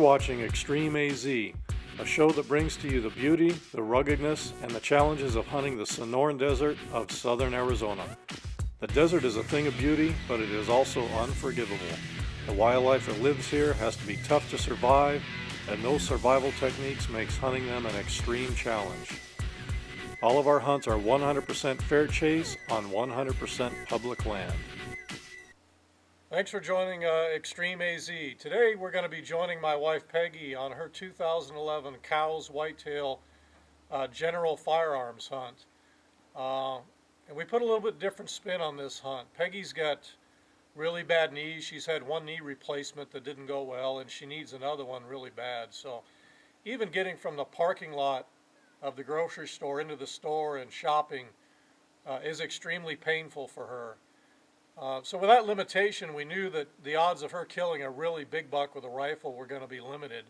watching Extreme AZ, a show that brings to you the beauty, the ruggedness, and the challenges of hunting the Sonoran Desert of southern Arizona. The desert is a thing of beauty, but it is also unforgivable. The wildlife that lives here has to be tough to survive, and those survival techniques makes hunting them an extreme challenge. All of our hunts are 100% fair chase on 100% public land. Thanks for joining Extreme AZ. Today we're going to be joining my wife Peggy on her 2011 Coues whitetail general firearms hunt. And we put a little bit different spin on this hunt. Peggy's got really bad knees. She's had one knee replacement that didn't go well, and she needs another one really bad. So even getting from the parking lot of the grocery store into the store and shopping is extremely painful for her. So with that limitation, we knew that the odds of her killing a really big buck with a rifle were going to be limited.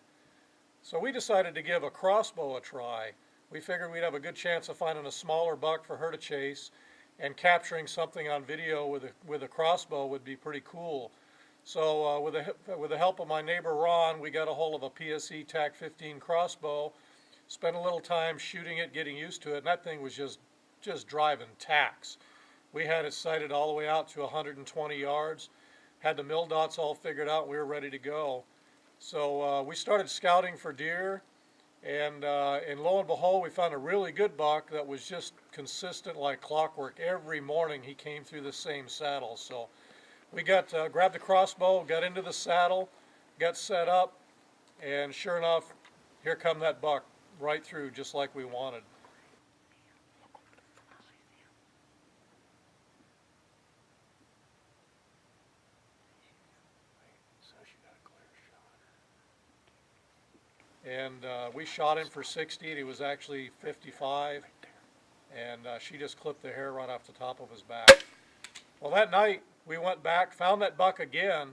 So we decided to give a crossbow a try. We figured we'd have a good chance of finding a smaller buck for her to chase, and capturing something on video with a crossbow would be pretty cool. So with the help of my neighbor Ron, we got a hold of a PSE TAC 15 crossbow, spent a little time shooting it, getting used to it, and that thing was just driving tacks. We had it sighted all the way out to 120 yards, had the mil dots all figured out, and we were ready to go. So we started scouting for deer, and lo and behold, we found a really good buck that was just consistent like clockwork. Every morning he came through the same saddle. So we grabbed the crossbow, got into the saddle, got set up, and sure enough, here come that buck right through just like we wanted. And we shot him for 60, and he was actually 55, and she just clipped the hair right off the top of his back. Well, that night we went back, found that buck again,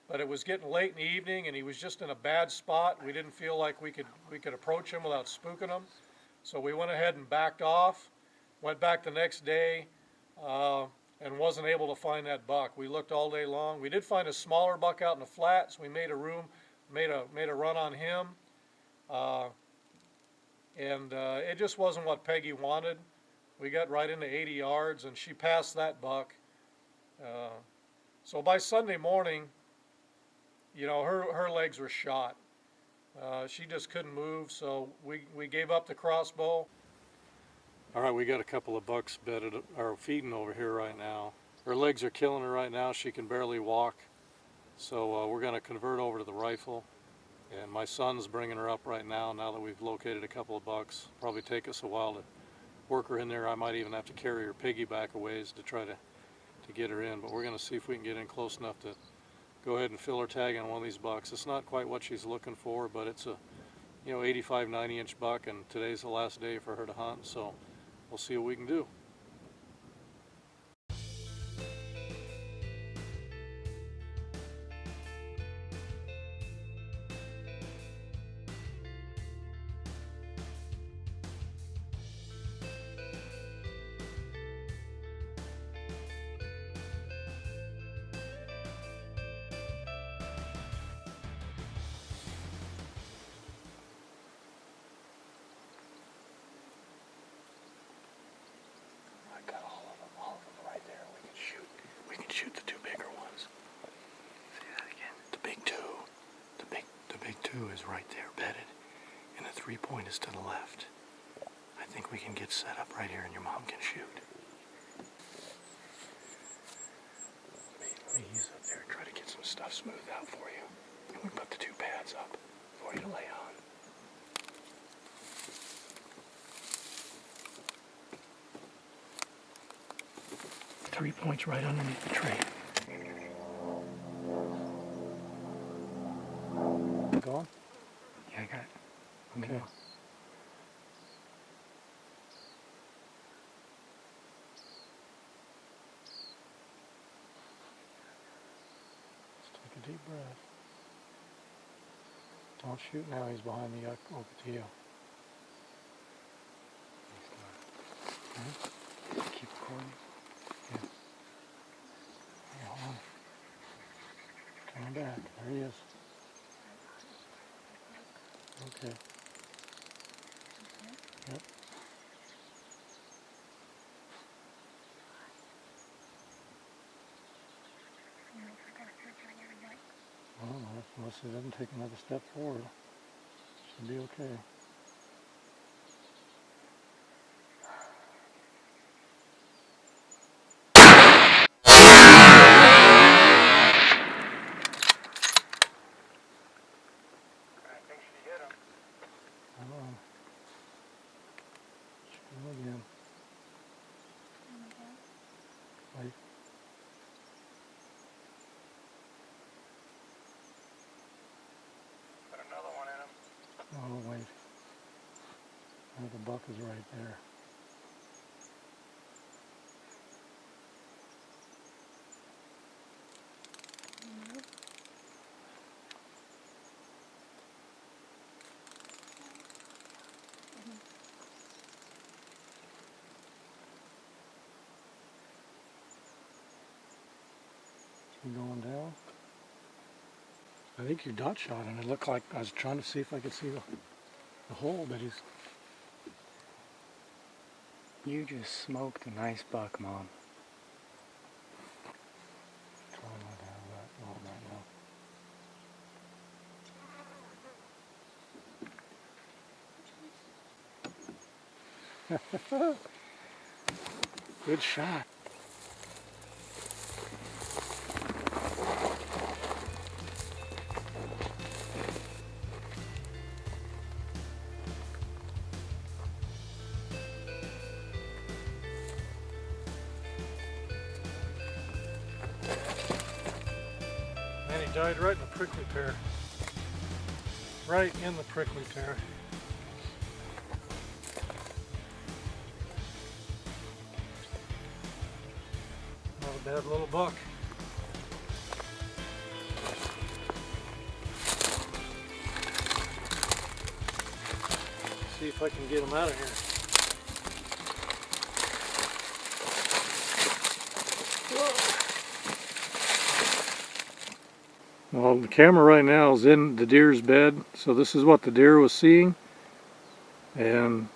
but it was getting late in the evening, and he was just in a bad spot. We didn't feel like we could approach him without spooking him, so we went ahead and backed off. Went back the next day, and wasn't able to find that buck. We looked all day long. We did find a smaller buck out in the flats. We made a run on him. It just wasn't what Peggy wanted. We got right into 80 yards, and she passed that buck. So by Sunday morning, you know, her legs were shot. She just couldn't move, so we gave up the crossbow. All right, we got a couple of bucks bedded or feeding over here right now. Her legs are killing her right now. She can barely walk. So we're going to convert over to the rifle. And my son's bringing her up right now that we've located a couple of bucks. Probably take us a while to work her in there. I might even have to carry her piggyback a ways to try to get her in. But we're going to see if we can get in close enough to go ahead and fill her tag on one of these bucks. It's not quite what she's looking for, but it's a 85, 90 inch buck, and today's the last day for her to hunt. So we'll see what we can do. Shoot the two bigger ones. Say that again. The big two is right there bedded, and the 3-point is to the left. I think we can get set up right here, and your mom can shoot. Let me ease up there and try to get some stuff smoothed out for you. And we put the two pads up for you to lay on. 3 points right underneath the tree. Go on? Yeah, I got it. Okay. Let's take a deep breath. Don't shoot now, he's behind the Ocotillo. Keep recording. Yeah. Hey, hold on. Turn back. There he is. Okay. Yep. Well, unless it doesn't take another step forward, should be okay. Again. Wait. Put another one in him. Oh, wait. Oh, the buck is right there. Is he going down? I think you dot shot him. It looked like I was trying to see if I could see the hole, but he's... You just smoked a nice buck, Mom. Try not to have that going right now. Good shot. And he died right in the prickly pear. Right in the prickly pear. Not a bad little buck. See if I can get him out of here. Well, the camera right now is in the deer's bed, so this is what the deer was seeing. And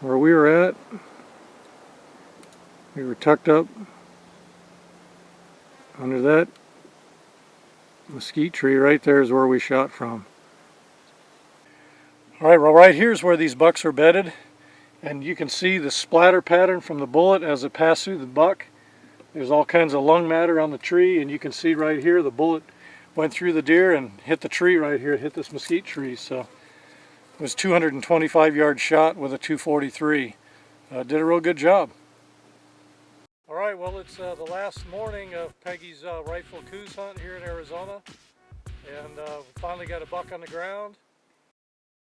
where we were at, we were tucked up under that mesquite tree. Right there is where we shot from. Alright, well right here is where these bucks are bedded, and you can see the splatter pattern from the bullet as it passed through the buck. There's all kinds of lung matter on the tree, and you can see right here the bullet went through the deer and hit the tree right here. It hit this mesquite tree. So it was a 225-yard shot with a .243. Did a real good job. Alright, well it's the last morning of Peggy's rifle Coues hunt here in Arizona, and we finally got a buck on the ground.